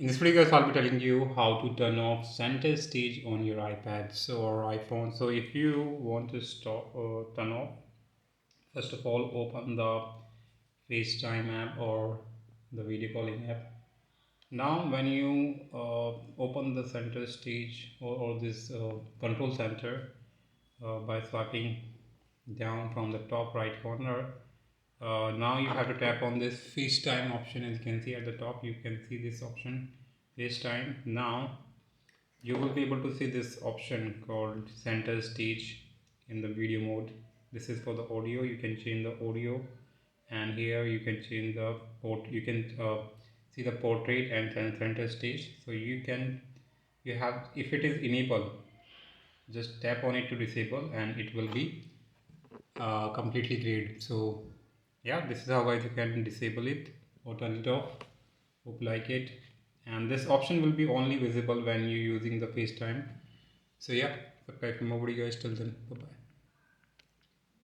In this video, guys, I'll be telling you how to turn off center stage on your iPads or iPhone. So if you want to stop or turn off, first of all, open the FaceTime app or the video calling app. Now, when you open the center stage or this control center by swiping down from the top right corner, now you have to tap on this FaceTime option. As you can see at the top, you can see this option FaceTime. Now you will be able to see this option called center stage in the video mode. This is for the audio. You can change the audio, and here you can change the port. You can see the portrait and center stage. So you have, if it is enabled, just tap on it to disable and it will be completely grayed. So yeah, this is how guys you can disable it or turn it off. Hope you like it. And this option will be only visible when you're using the FaceTime. So yeah, subscribe for more videos. Till then, bye bye.